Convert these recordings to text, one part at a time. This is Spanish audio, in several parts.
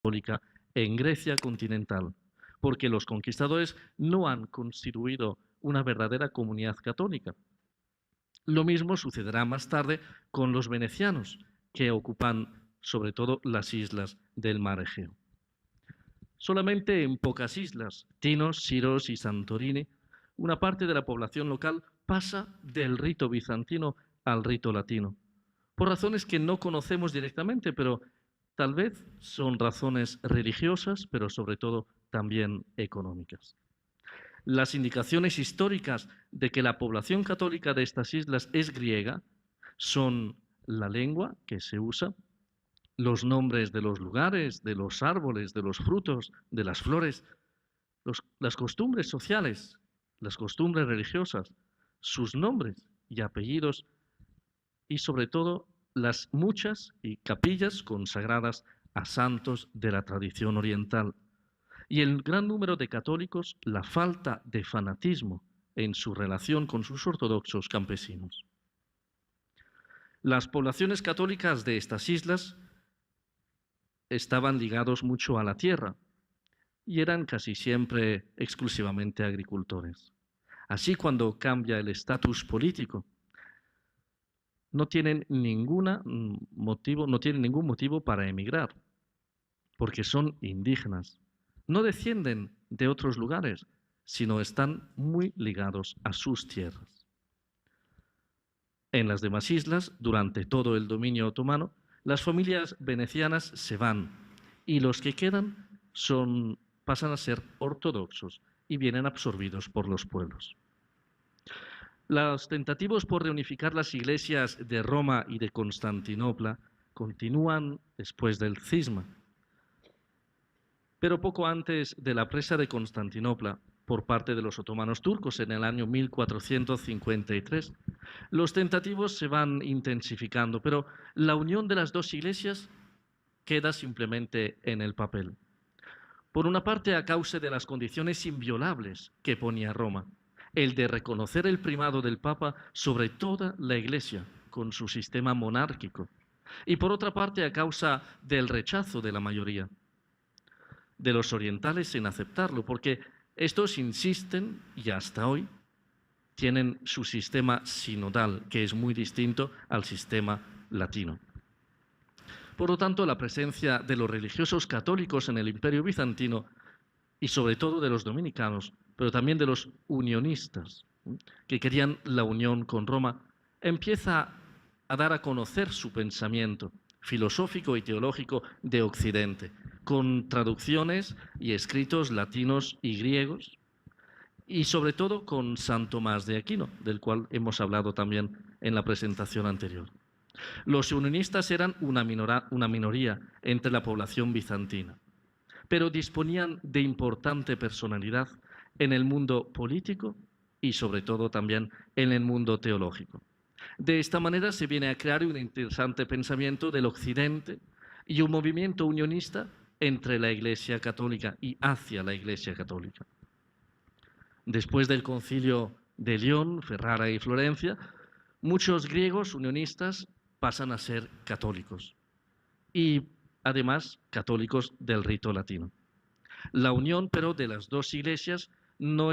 católica en Grecia continental, porque los conquistadores no han constituido una verdadera comunidad católica. Lo mismo sucederá más tarde con los venecianos, que ocupan sobre todo las islas del mar Egeo. Solamente en pocas islas, Tinos, Siros y Santorini, una parte de la población local pasa del rito bizantino al rito latino, por razones que no conocemos directamente, pero tal vez son razones religiosas, pero sobre todo también económicas. Las indicaciones históricas de que la población católica de estas islas es griega son la lengua que se usa, los nombres de los lugares, de los árboles, de los frutos, de las flores, las costumbres sociales, las costumbres religiosas, sus nombres y apellidos y sobre todo las muchas y capillas consagradas a santos de la tradición oriental. Y el gran número de católicos, la falta de fanatismo en su relación con sus ortodoxos campesinos. Las poblaciones católicas de estas islas estaban ligados mucho a la tierra y eran casi siempre exclusivamente agricultores. Así, cuando cambia el estatus político, no tienen ningún motivo para emigrar, porque son indígenas. No descienden de otros lugares, sino están muy ligados a sus tierras. En las demás islas, durante todo el dominio otomano, las familias venecianas se van y los que quedan pasan a ser ortodoxos y vienen absorbidos por los pueblos. Los tentativos por reunificar las iglesias de Roma y de Constantinopla continúan después del cisma. Pero poco antes de la presa de Constantinopla por parte de los otomanos turcos en el año 1453, los tentativos se van intensificando, pero la unión de las dos iglesias queda simplemente en el papel. Por una parte, a causa de las condiciones inviolables que ponía Roma, el de reconocer el primado del Papa sobre toda la Iglesia con su sistema monárquico, y por otra parte, a causa del rechazo de la mayoría de los orientales en aceptarlo, porque estos insisten, y hasta hoy, tienen su sistema sinodal, que es muy distinto al sistema latino. Por lo tanto, la presencia de los religiosos católicos en el Imperio bizantino y sobre todo de los dominicanos, pero también de los unionistas, que querían la unión con Roma, empieza a dar a conocer su pensamiento filosófico y teológico de Occidente, con traducciones y escritos latinos y griegos, y sobre todo con San Tomás de Aquino, del cual hemos hablado también en la presentación anterior. Los unionistas eran una minoría entre la población bizantina, pero disponían de importante personalidad en el mundo político y sobre todo también en el mundo teológico. De esta manera se viene a crear un interesante pensamiento del Occidente y un movimiento unionista entre la Iglesia Católica y hacia la Iglesia Católica. Después del concilio de León, Ferrara y Florencia, muchos griegos unionistas pasan a ser católicos y además católicos del rito latino. La unión, pero, de las dos iglesias no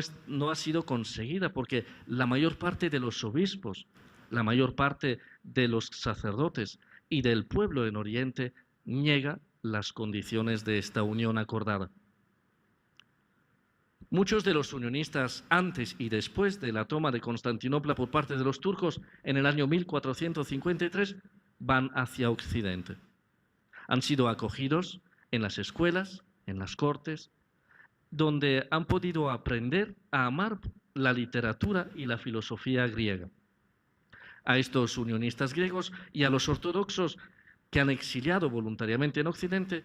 ha sido conseguida porque la mayor parte de los obispos, la mayor parte de los sacerdotes y del pueblo en Oriente niega las condiciones de esta unión acordada. Muchos de los unionistas antes y después de la toma de Constantinopla por parte de los turcos en el año 1453 van hacia Occidente. Han sido acogidos en las escuelas, en las cortes, donde han podido aprender a amar la literatura y la filosofía griega. A estos unionistas griegos y a los ortodoxos que han exiliado voluntariamente en Occidente,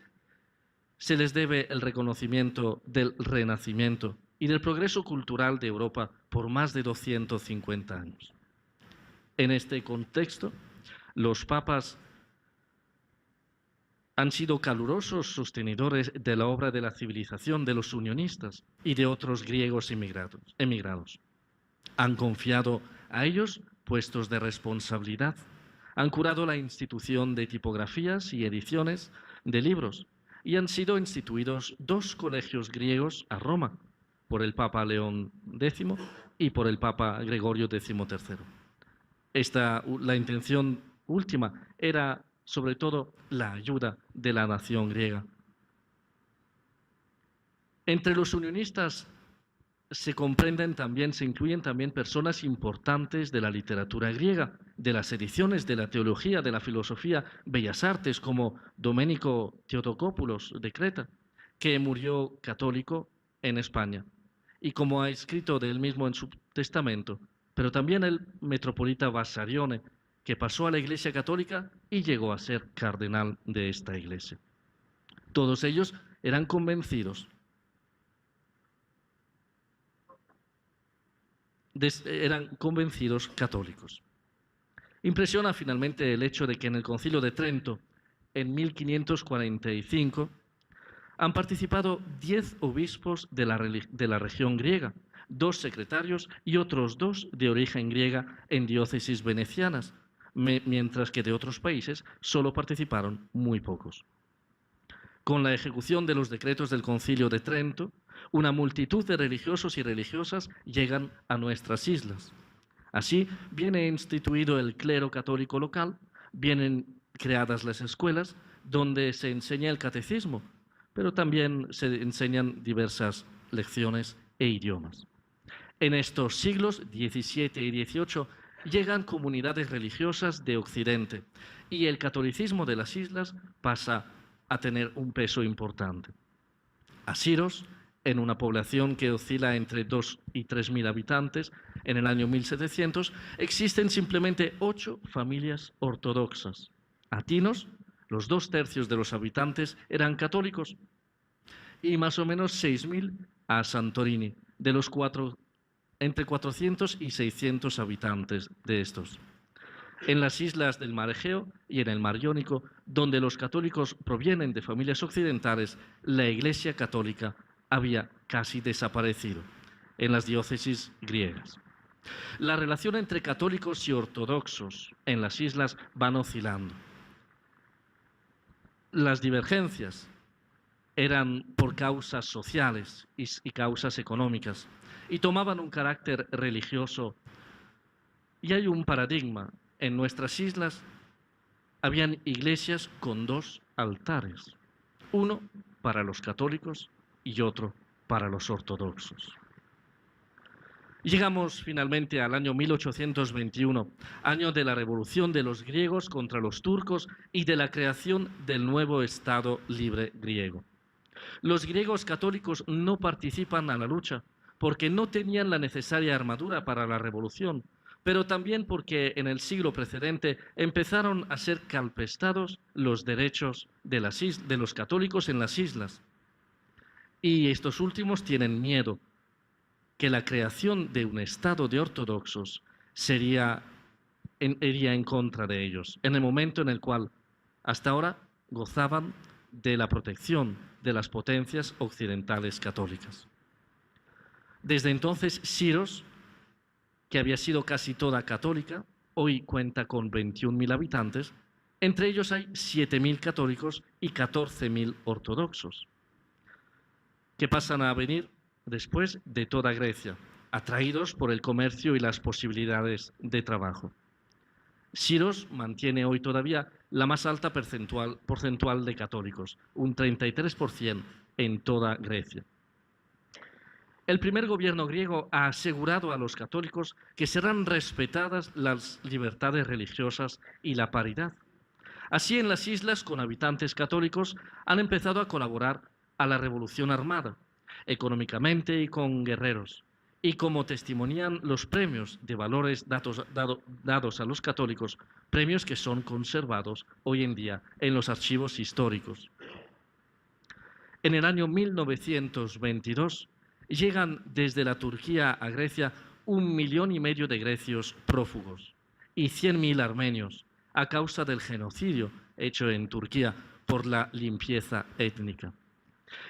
se les debe el reconocimiento del Renacimiento y del progreso cultural de Europa por más de 250 años. En este contexto, los papas han sido calurosos sostenedores de la obra de la civilización de los unionistas y de otros griegos emigrados. Han confiado a ellos puestos de responsabilidad, han curado la institución de tipografías y ediciones de libros, y han sido instituidos dos colegios griegos a Roma, por el Papa León X y por el Papa Gregorio XIII. La intención última era sobre todo la ayuda de la nación griega. Entre los unionistas se incluyen también personas importantes de la literatura griega, de las ediciones, de la teología, de la filosofía, bellas artes, como Doménico Theotokopoulos de Creta, que murió católico en España, y como ha escrito de él mismo en su testamento, pero también el metropolita Vassarione, que pasó a la Iglesia Católica y llegó a ser cardenal de esta Iglesia. Todos ellos eran convencidos católicos. Impresiona finalmente el hecho de que en el Concilio de Trento, en 1545, han participado 10 obispos de la región griega, 2 secretarios y otros 2 de origen griega en diócesis venecianas, mientras que de otros países solo participaron muy pocos. Con la ejecución de los decretos del Concilio de Trento, una multitud de religiosos y religiosas llegan a nuestras islas. Así, viene instituido el clero católico local, vienen creadas las escuelas donde se enseña el catecismo, pero también se enseñan diversas lecciones e idiomas. En estos siglos XVII y XVIII llegan comunidades religiosas de Occidente y el catolicismo de las islas pasa a tener un peso importante. Asiros, en una población que oscila entre 2 y 3.000 habitantes, en el año 1700, existen simplemente 8 familias ortodoxas. Atinos, los 2/3 de los habitantes eran católicos, y más o menos 6.000 a Santorini, de los entre 400 y 600 habitantes de estos. En las islas del Mar Egeo y en el Mar Jónico, donde los católicos provienen de familias occidentales, la Iglesia católica había casi desaparecido en las diócesis griegas. La relación entre católicos y ortodoxos en las islas van oscilando. Las divergencias eran por causas sociales y causas económicas y tomaban un carácter religioso. Y hay un paradigma. En nuestras islas habían iglesias con 2 altares, uno para los católicos y otro para los ortodoxos. Llegamos finalmente al año 1821, año de la revolución de los griegos contra los turcos y de la creación del nuevo Estado libre griego. Los griegos católicos no participan a la lucha porque no tenían la necesaria armadura para la revolución, pero también porque en el siglo precedente empezaron a ser calpestados los derechos de los católicos en las islas. Y estos últimos tienen miedo que la creación de un Estado de ortodoxos iría en contra de ellos, en el momento en el cual hasta ahora gozaban de la protección de las potencias occidentales católicas. Desde entonces, Siros, que había sido casi toda católica, hoy cuenta con 21.000 habitantes, entre ellos hay 7.000 católicos y 14.000 ortodoxos, que pasan a venir después de toda Grecia, atraídos por el comercio y las posibilidades de trabajo. Siros mantiene hoy todavía la más alta porcentual de católicos, un 33% en toda Grecia. El primer gobierno griego ha asegurado a los católicos que serán respetadas las libertades religiosas y la paridad. Así, en las islas con habitantes católicos han empezado a colaborar a la revolución armada, económicamente y con guerreros. Y como testimonian los premios de valores dados a los católicos, premios que son conservados hoy en día en los archivos históricos. En el año 1922 llegan desde la Turquía a Grecia 1,5 millones de grecios prófugos y 100.000 armenios a causa del genocidio hecho en Turquía por la limpieza étnica.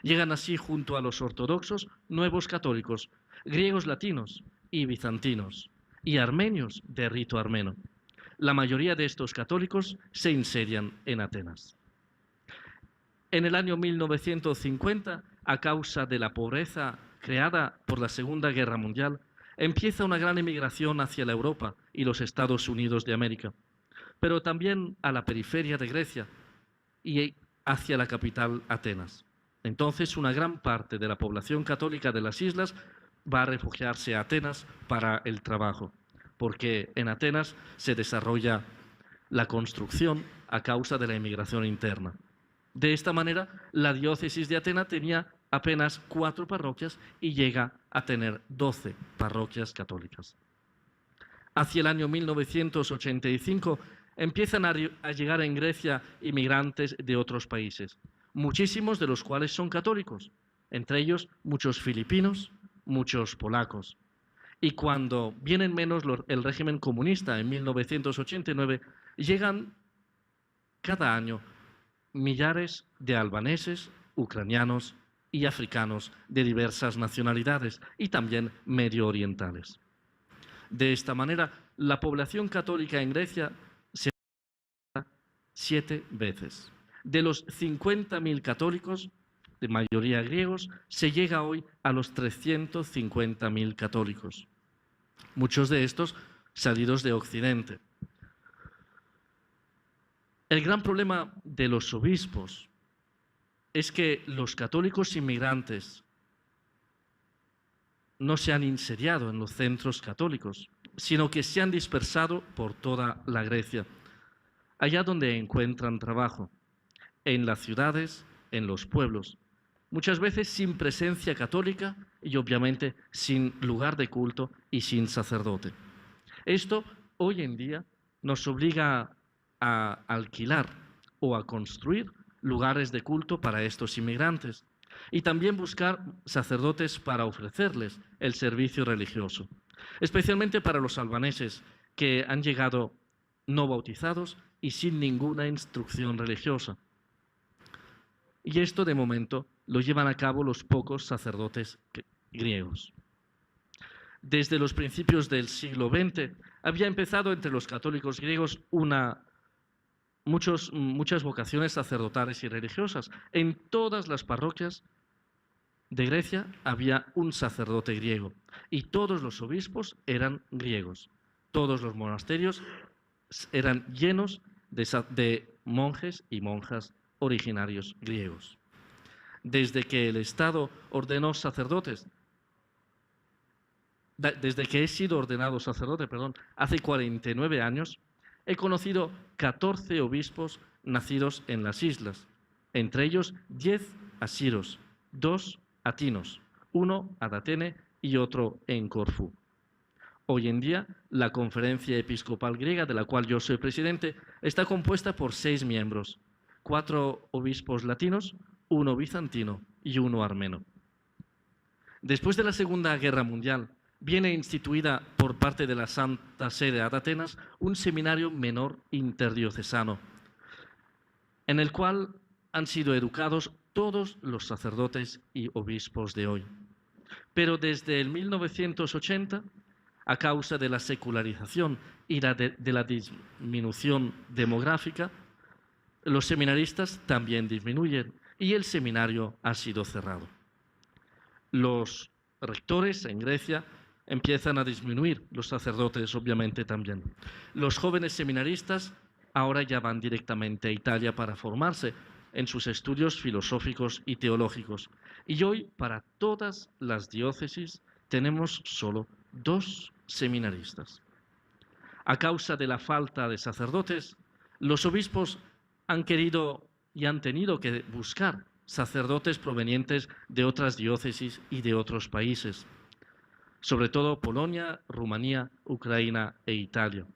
Llegan así junto a los ortodoxos nuevos católicos, griegos latinos y bizantinos, y armenios de rito armeno. La mayoría de estos católicos se inserian en Atenas. En el año 1950, a causa de la pobreza creada por la Segunda Guerra Mundial, empieza una gran emigración hacia la Europa y los Estados Unidos de América, pero también a la periferia de Grecia y hacia la capital, Atenas. Entonces, una gran parte de la población católica de las islas va a refugiarse a Atenas para el trabajo, porque en Atenas se desarrolla la construcción a causa de la inmigración interna. De esta manera, la diócesis de Atenas tenía apenas 4 parroquias y llega a tener 12 parroquias católicas. Hacia el año 1985 empiezan a llegar en Grecia inmigrantes de otros países, muchísimos de los cuales son católicos, entre ellos muchos filipinos, muchos polacos. Y cuando vienen menos el régimen comunista en 1989, llegan cada año millares de albaneses, ucranianos y africanos de diversas nacionalidades y también medio orientales. De esta manera, la población católica en Grecia se ha 7 veces. De los 50.000 católicos, de mayoría griegos, se llega hoy a los 350.000 católicos. Muchos de estos salidos de Occidente. El gran problema de los obispos es que los católicos inmigrantes no se han inseriado en los centros católicos, sino que se han dispersado por toda la Grecia, allá donde encuentran trabajo, en las ciudades, en los pueblos, muchas veces sin presencia católica y obviamente sin lugar de culto y sin sacerdote. Esto hoy en día nos obliga a alquilar o a construir lugares de culto para estos inmigrantes y también buscar sacerdotes para ofrecerles el servicio religioso, especialmente para los albaneses que han llegado no bautizados y sin ninguna instrucción religiosa. Y esto de momento lo llevan a cabo los pocos sacerdotes griegos. Desde los principios del siglo XX había empezado entre los católicos griegos muchas vocaciones sacerdotales y religiosas. En todas las parroquias de Grecia había un sacerdote griego y todos los obispos eran griegos. Todos los monasterios eran llenos de monjes y monjas originarios griegos. Desde que el Estado ordenó sacerdotes, desde que he sido ordenado sacerdote, hace 49 años, he conocido 14 obispos nacidos en las islas, entre ellos 10 asiros, 2 atinos, 1 ad Atene y otro en Corfú. Hoy en día, la Conferencia Episcopal Griega, de la cual yo soy presidente, está compuesta por 6 miembros, 4 obispos latinos, 1 bizantino y 1 armeno. Después de la Segunda Guerra Mundial, viene instituida por parte de la Santa Sede de Atenas un seminario menor interdiocesano, en el cual han sido educados todos los sacerdotes y obispos de hoy. Pero desde el 1980, a causa de la secularización y de la disminución demográfica, los seminaristas también disminuyen y el seminario ha sido cerrado. Los rectores en Grecia empiezan a disminuir, los sacerdotes obviamente también. Los jóvenes seminaristas ahora ya van directamente a Italia para formarse en sus estudios filosóficos y teológicos. Y hoy, para todas las diócesis, tenemos solo 2 seminaristas. A causa de la falta de sacerdotes, los obispos han querido y han tenido que buscar sacerdotes provenientes de otras diócesis y de otros países, sobre todo Polonia, Rumanía, Ucrania e Italia.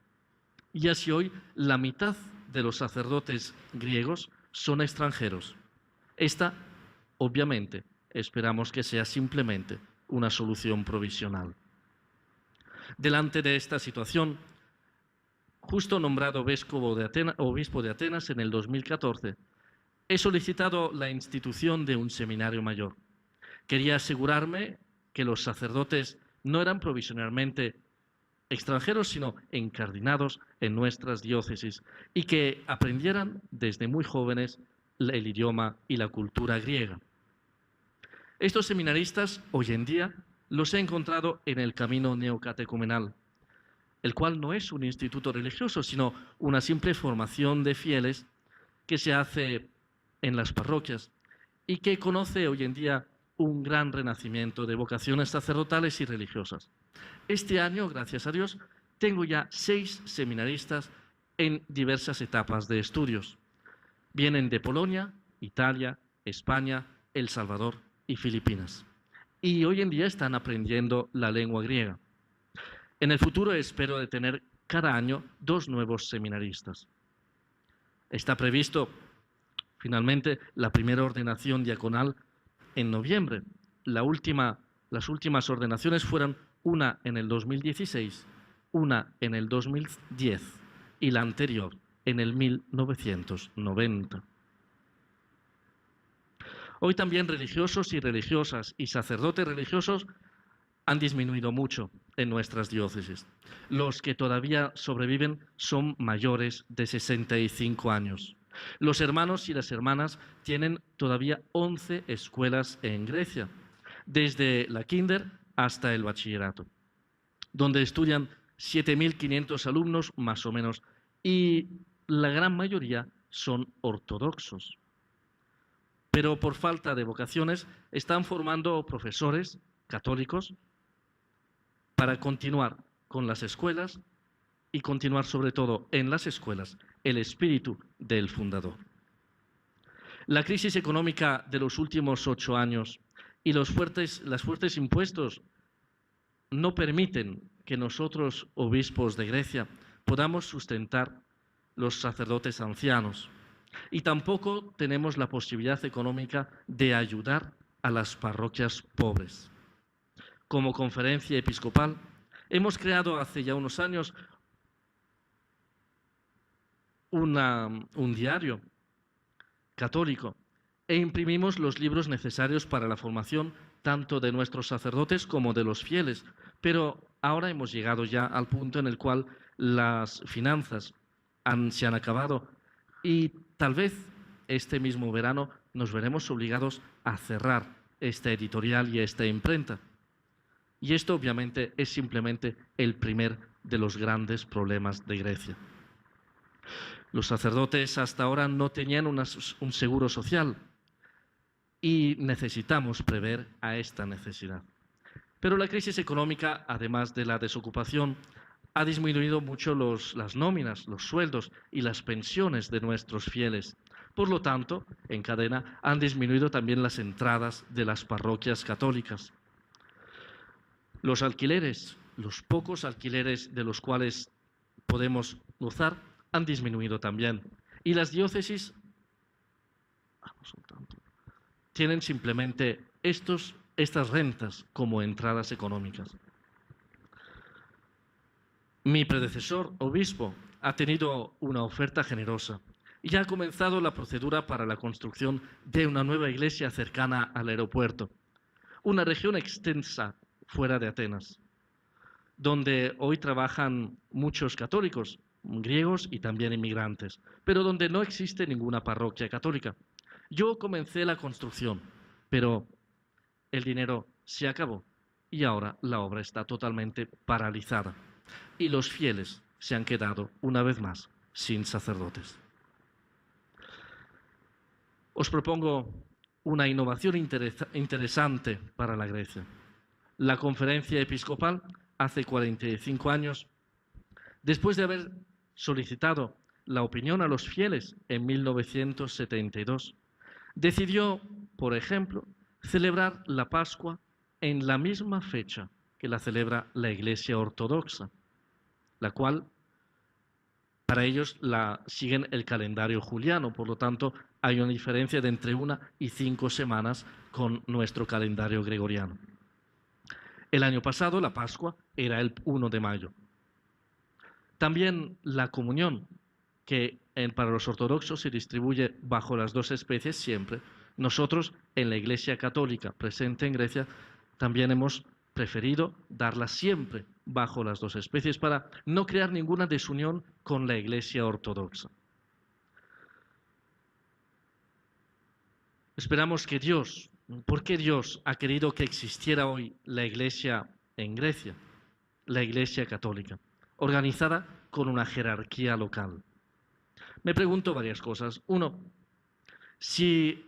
Y así hoy la mitad de los sacerdotes griegos son extranjeros. Esta, obviamente, esperamos que sea simplemente una solución provisional. Delante de esta situación, justo nombrado obispo de Atenas en el 2014, he solicitado la institución de un seminario mayor. Quería asegurarme que los sacerdotes no eran provisionalmente extranjeros, sino encardinados en nuestras diócesis y que aprendieran desde muy jóvenes el idioma y la cultura griega. Estos seminaristas, hoy en día, los he encontrado en el camino neocatecumenal, el cual no es un instituto religioso, sino una simple formación de fieles que se hace en las parroquias y que conoce hoy en día un gran renacimiento de vocaciones sacerdotales y religiosas. Este año, gracias a Dios, tengo ya 6 seminaristas en diversas etapas de estudios. Vienen de Polonia, Italia, España, El Salvador y Filipinas. Y hoy en día están aprendiendo la lengua griega. En el futuro espero de tener cada año 2 nuevos seminaristas. Está previsto finalmente la primera ordenación diaconal en noviembre. Las últimas ordenaciones fueron una en el 2016, una en el 2010 y la anterior en el 1990. Hoy también religiosos y religiosas y sacerdotes religiosos han disminuido mucho en nuestras diócesis. Los que todavía sobreviven son mayores de 65 años. Los hermanos y las hermanas tienen todavía 11 escuelas en Grecia, desde la kinder hasta el bachillerato, donde estudian 7.500 alumnos más o menos, y la gran mayoría son ortodoxos. Pero por falta de vocaciones están formando profesores católicos para continuar con las escuelas y continuar sobre todo en las escuelas el espíritu del fundador. La crisis económica de los últimos 8 años y los fuertes impuestos no permiten que nosotros, obispos de Grecia, podamos sustentar los sacerdotes ancianos y tampoco tenemos la posibilidad económica de ayudar a las parroquias pobres. Como conferencia episcopal, hemos creado hace ya unos años un diario católico e imprimimos los libros necesarios para la formación tanto de nuestros sacerdotes como de los fieles. Pero ahora hemos llegado ya al punto en el cual las finanzas se han acabado y tal vez este mismo verano nos veremos obligados a cerrar esta editorial y esta imprenta. Y esto obviamente es simplemente el primer de los grandes problemas de Grecia. Los sacerdotes hasta ahora no tenían un seguro social y necesitamos prever a esta necesidad. Pero la crisis económica, además de la desocupación, ha disminuido mucho las nóminas, los sueldos y las pensiones de nuestros fieles. Por lo tanto, en cadena, han disminuido también las entradas de las parroquias católicas. Los alquileres, los pocos alquileres de los cuales podemos gozar, han disminuido también. Y las diócesis tienen simplemente estas rentas como entradas económicas. Mi predecesor, obispo, ha tenido una oferta generosa y ha comenzado la procedura para la construcción de una nueva iglesia cercana al aeropuerto, una región extensa fuera de Atenas, donde hoy trabajan muchos católicos, griegos y también inmigrantes, pero donde no existe ninguna parroquia católica. Yo comencé la construcción, pero el dinero se acabó y ahora la obra está totalmente paralizada y los fieles se han quedado una vez más sin sacerdotes. Os propongo una innovación interesante para la Grecia. La conferencia episcopal, hace 45 años, después de haber solicitado la opinión a los fieles en 1972, decidió, por ejemplo, celebrar la Pascua en la misma fecha que la celebra la Iglesia Ortodoxa, la cual para ellos siguen el calendario juliano, por lo tanto hay una diferencia de entre 1 y 5 semanas con nuestro calendario gregoriano. El año pasado la Pascua era el 1 de mayo. También la comunión, que para los ortodoxos se distribuye bajo las 2 especies siempre. Nosotros en la Iglesia Católica presente en Grecia también hemos preferido darla siempre bajo las 2 especies para no crear ninguna desunión con la Iglesia Ortodoxa. Esperamos que Dios, ¿por qué Dios ha querido que existiera hoy la Iglesia en Grecia? La Iglesia católica, organizada con una jerarquía local. Me pregunto varias cosas. Uno, si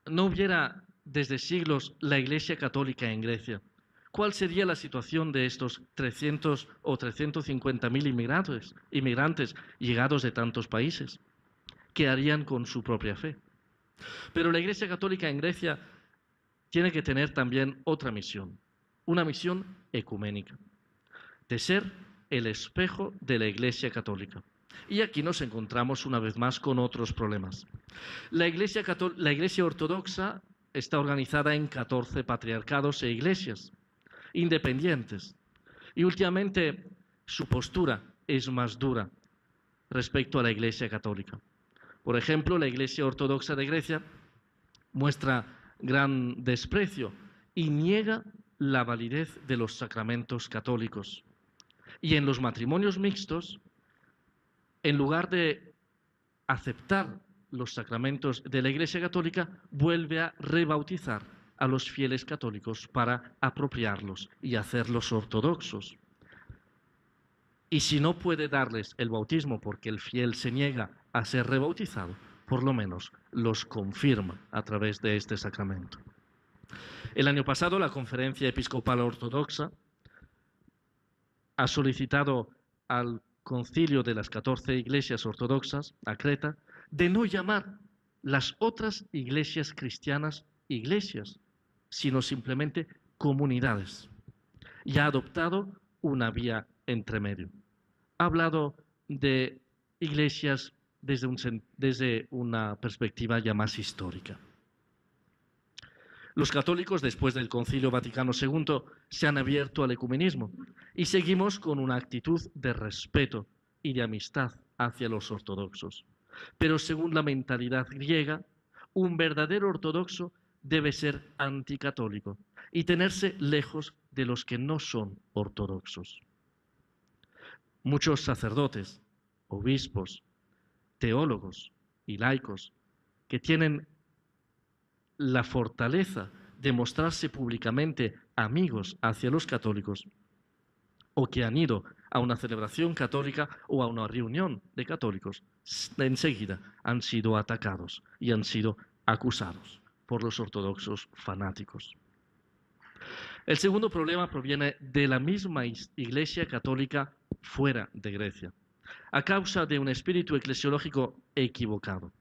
no hubiera desde siglos la Iglesia católica en Grecia, ¿cuál sería la situación de estos 300 o 350.000 inmigrantes llegados de tantos países? ¿Qué harían con su propia fe? Pero la Iglesia católica en Grecia tiene que tener también otra misión, una misión ecuménica, de ser el espejo de la Iglesia católica. Y aquí nos encontramos una vez más con otros problemas. La Iglesia ortodoxa está organizada en 14 patriarcados e iglesias independientes. Y últimamente su postura es más dura respecto a la Iglesia católica. Por ejemplo, la Iglesia ortodoxa de Grecia muestra gran desprecio y niega la validez de los sacramentos católicos. Y en los matrimonios mixtos, en lugar de aceptar los sacramentos de la Iglesia católica, vuelve a rebautizar a los fieles católicos para apropiarlos y hacerlos ortodoxos. Y si no puede darles el bautismo porque el fiel se niega a ser rebautizado, por lo menos los confirma a través de este sacramento. El año pasado la Conferencia Episcopal Ortodoxa ha solicitado al concilio de las 14 iglesias ortodoxas, a Creta, de no llamar las otras iglesias cristianas iglesias, sino simplemente comunidades. Y ha adoptado una vía entre medio. Ha hablado de iglesias desde una perspectiva ya más histórica. Los católicos, después del Concilio Vaticano II, se han abierto al ecumenismo y seguimos con una actitud de respeto y de amistad hacia los ortodoxos. Pero según la mentalidad griega, un verdadero ortodoxo debe ser anticatólico y tenerse lejos de los que no son ortodoxos. Muchos sacerdotes, obispos, teólogos y laicos que tienen la fortaleza de mostrarse públicamente amigos hacia los católicos o que han ido a una celebración católica o a una reunión de católicos, enseguida han sido atacados y han sido acusados por los ortodoxos fanáticos. El segundo problema proviene de la misma Iglesia católica fuera de Grecia, a causa de un espíritu eclesiológico equivocado.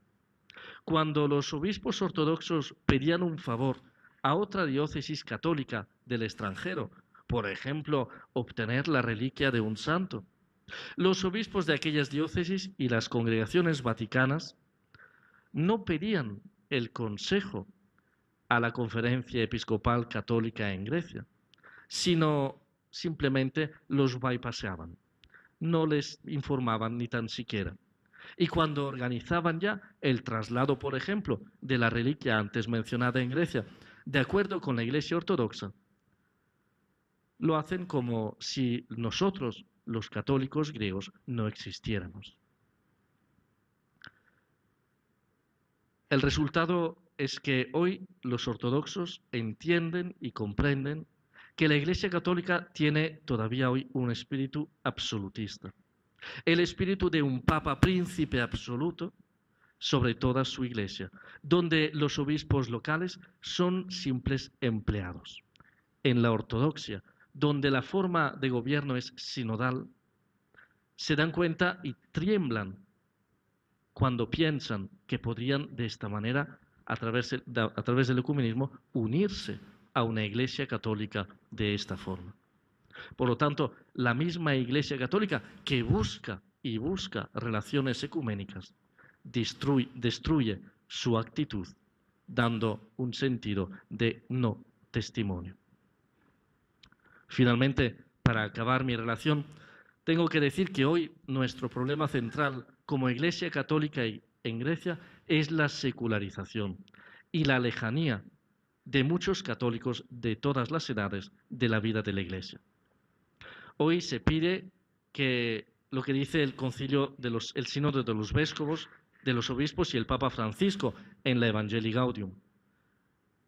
Cuando los obispos ortodoxos pedían un favor a otra diócesis católica del extranjero, por ejemplo, obtener la reliquia de un santo, los obispos de aquellas diócesis y las congregaciones vaticanas no pedían el consejo a la Conferencia Episcopal Católica en Grecia, sino simplemente los bypasaban, no les informaban ni tan siquiera. Y cuando organizaban ya el traslado, por ejemplo, de la reliquia antes mencionada en Grecia, de acuerdo con la Iglesia ortodoxa, lo hacen como si nosotros, los católicos griegos, no existiéramos. El resultado es que hoy los ortodoxos entienden y comprenden que la Iglesia católica tiene todavía hoy un espíritu absolutista. El espíritu de un papa príncipe absoluto sobre toda su iglesia, donde los obispos locales son simples empleados. En la ortodoxia, donde la forma de gobierno es sinodal, se dan cuenta y tiemblan cuando piensan que podrían de esta manera, a través del ecumenismo, unirse a una iglesia católica de esta forma. Por lo tanto, la misma Iglesia Católica que busca y busca relaciones ecuménicas, destruye su actitud, dando un sentido de no testimonio. Finalmente, para acabar mi relación, tengo que decir que hoy nuestro problema central como Iglesia Católica en Grecia es la secularización y la lejanía de muchos católicos de todas las edades de la vida de la Iglesia. Hoy se pide que lo que dice el concilio el sínodo de los obispos y el Papa Francisco en la Evangelii Gaudium,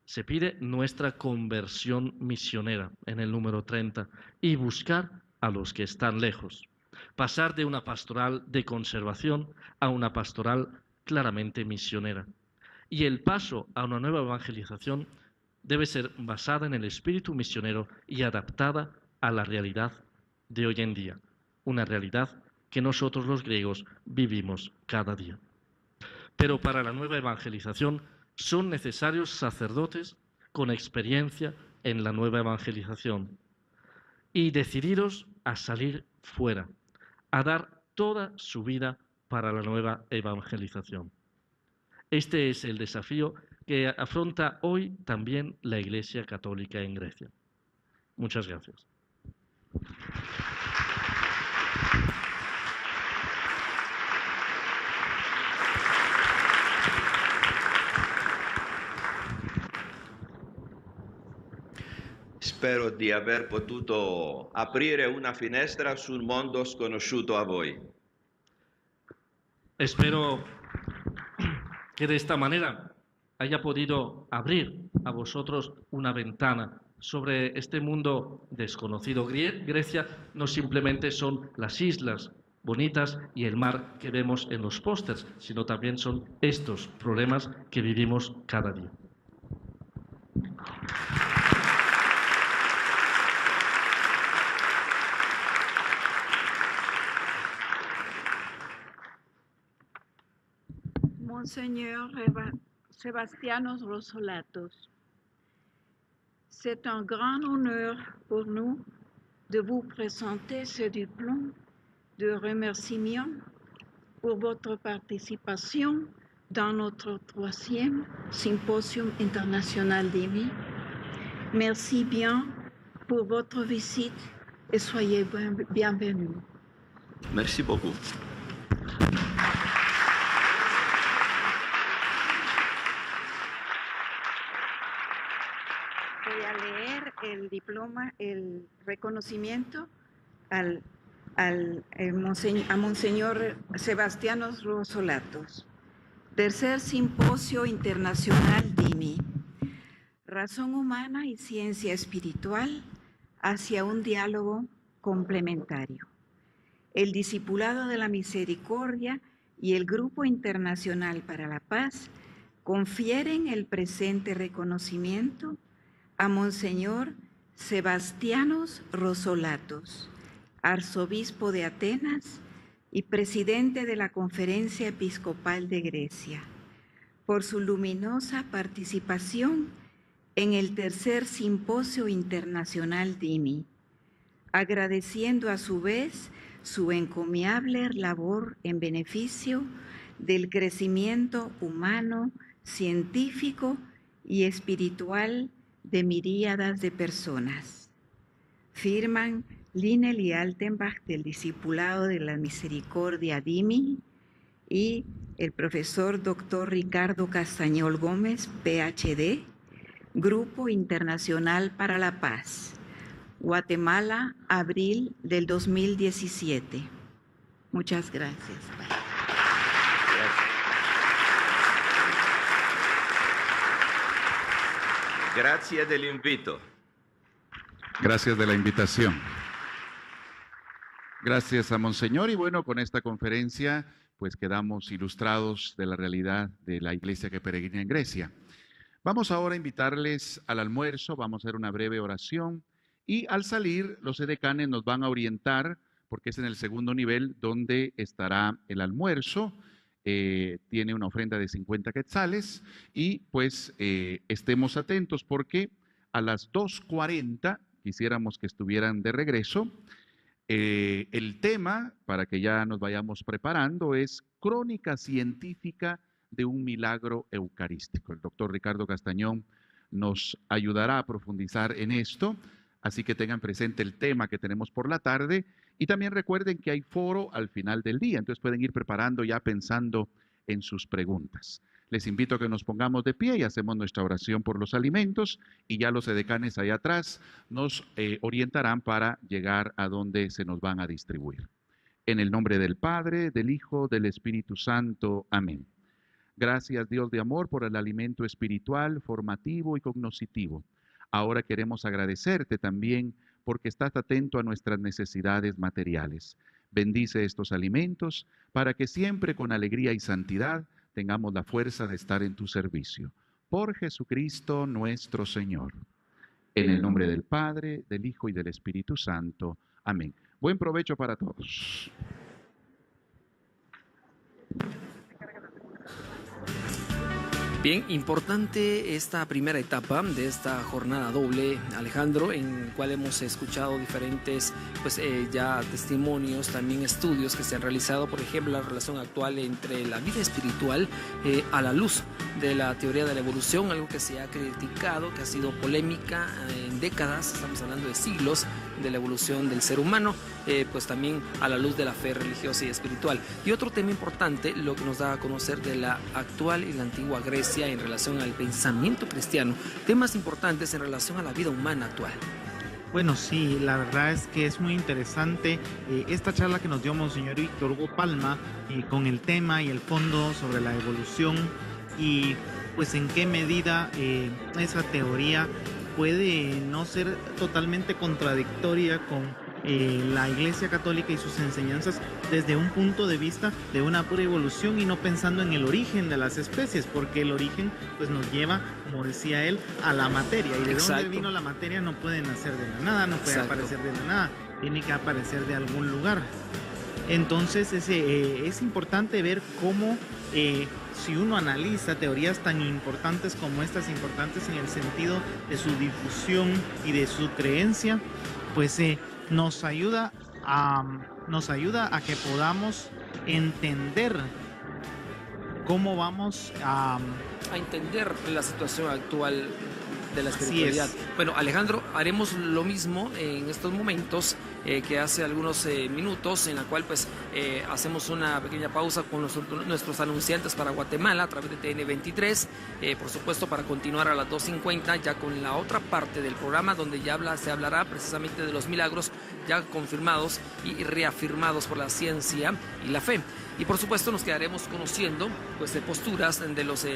Se pide nuestra conversión misionera en el número 30 y buscar a los que están lejos. Pasar de una pastoral de conservación a una pastoral claramente misionera. Y el paso a una nueva evangelización debe ser basada en el espíritu misionero y adaptada a la realidad de hoy en día, una realidad que nosotros los griegos vivimos cada día. Pero para la nueva evangelización son necesarios sacerdotes con experiencia en la nueva evangelización y decididos a salir fuera, a dar toda su vida para la nueva evangelización. Este es el desafío que afronta hoy también la Iglesia Católica en Grecia. Muchas gracias. Spero di aver potuto aprire una finestra sul mondo sconosciuto a voi. Espero que de esta manera haya podido abrir a vosotros una ventana sobre este mundo desconocido. Grecia no simplemente son las islas bonitas y el mar que vemos en los pósters, sino también son estos problemas que vivimos cada día. Monseigneur Sebastianos Rosolatos, c'est un grand honneur pour nous de vous présenter ce diplôme de remerciement pour votre participation dans notre 3e Symposium international d'IMI. Merci bien pour votre visite et soyez bienvenus. Merci beaucoup. Voy a leer el diploma, el reconocimiento a Monseñor Sebastianos Rosolatos. Tercer Simposio Internacional DIMI. Razón humana y ciencia espiritual hacia un diálogo complementario. El Discipulado de la Misericordia y el Grupo Internacional para la Paz confieren el presente reconocimiento a Monseñor Sebastianos Rosolatos, arzobispo de Atenas y presidente de la Conferencia Episcopal de Grecia, por su luminosa participación en el tercer Simposio Internacional DIMI, agradeciendo a su vez su encomiable labor en beneficio del crecimiento humano, científico y espiritual de miríadas de personas. Firman Linel y Altenbach del Discipulado de la Misericordia DIMI y el profesor Dr. Ricardo Castañol Gómez, PhD, Grupo Internacional para la Paz, Guatemala, abril del 2017. Muchas gracias. Gracias del invito. Gracias de la invitación. Gracias a Monseñor. Y bueno, con esta conferencia pues quedamos ilustrados de la realidad de la iglesia que peregrina en Grecia. Vamos ahora a invitarles al almuerzo, vamos a hacer una breve oración y al salir los edecanes nos van a orientar, porque es en el segundo nivel donde estará el almuerzo. Tiene una ofrenda de 50 quetzales y pues estemos atentos porque a las 2:40 quisiéramos que estuvieran de regreso. El tema, para que ya nos vayamos preparando, es Crónica Científica de un Milagro Eucarístico. El doctor Ricardo Castañón nos ayudará a profundizar en esto, así que tengan presente el tema que tenemos por la tarde y también recuerden que hay foro al final del día, entonces pueden ir preparando ya pensando en sus preguntas. Les invito a que nos pongamos de pie y hacemos nuestra oración por los alimentos y ya los edecanes allá atrás nos orientarán para llegar a donde se nos van a distribuir. En el nombre del Padre, del Hijo, del Espíritu Santo. Amén. Gracias, Dios de amor, por el alimento espiritual, formativo y cognoscitivo. Ahora queremos agradecerte también porque estás atento a nuestras necesidades materiales. Bendice estos alimentos para que siempre con alegría y santidad tengamos la fuerza de estar en tu servicio. Por Jesucristo nuestro Señor. En el nombre del Padre, del Hijo y del Espíritu Santo. Amén. Buen provecho para todos. Bien, importante esta primera etapa de esta jornada doble, Alejandro, en la cual hemos escuchado diferentes ya testimonios, también estudios que se han realizado, por ejemplo, la relación actual entre la vida espiritual a la luz de la teoría de la evolución, algo que se ha criticado, que ha sido polémica en décadas, estamos hablando de siglos, de la evolución del ser humano, pues también a la luz de la fe religiosa y espiritual. Y otro tema importante, lo que nos da a conocer de la actual y la antigua Grecia en relación al pensamiento cristiano, temas importantes en relación a la vida humana actual. Bueno, sí, la verdad es que es muy interesante esta charla que nos dio Monseñor Víctor Hugo Palma con el tema y el fondo sobre la evolución y pues en qué medida esa teoría puede no ser totalmente contradictoria con la Iglesia Católica y sus enseñanzas desde un punto de vista de una pura evolución y no pensando en el origen de las especies, porque el origen pues nos lleva, como decía él, a la materia. Y de dónde vino la materia no puede nacer de la nada, no puede aparecer de la nada, tiene que aparecer de algún lugar. Entonces es importante ver cómo si uno analiza teorías tan importantes como estas, importantes en el sentido de su difusión y de su creencia, pues nos ayuda a que podamos entender cómo vamos a entender la situación actual de la espiritualidad. Bueno, Alejandro, haremos lo mismo en estos momentos que hace algunos minutos, en la cual pues hacemos una pequeña pausa con nuestros anunciantes para Guatemala a través de TN23, por supuesto para continuar a las 2:50 ya con la otra parte del programa donde ya se hablará precisamente de los milagros ya confirmados y reafirmados por la ciencia y la fe. Y por supuesto nos quedaremos conociendo pues de posturas de los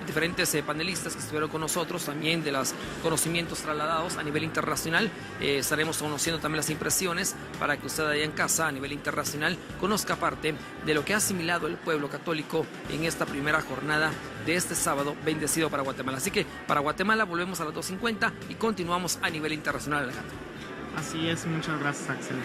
diferentes panelistas que estuvieron con nosotros, también de los conocimientos trasladados a nivel internacional. Estaremos conociendo también las impresiones para que usted allá en casa a nivel internacional conozca parte de lo que ha asimilado el pueblo católico en esta primera jornada de este sábado bendecido para Guatemala. Así que para Guatemala volvemos a las 2:50 y continuamos a nivel internacional, Alejandro. Así es, muchas gracias, Axel.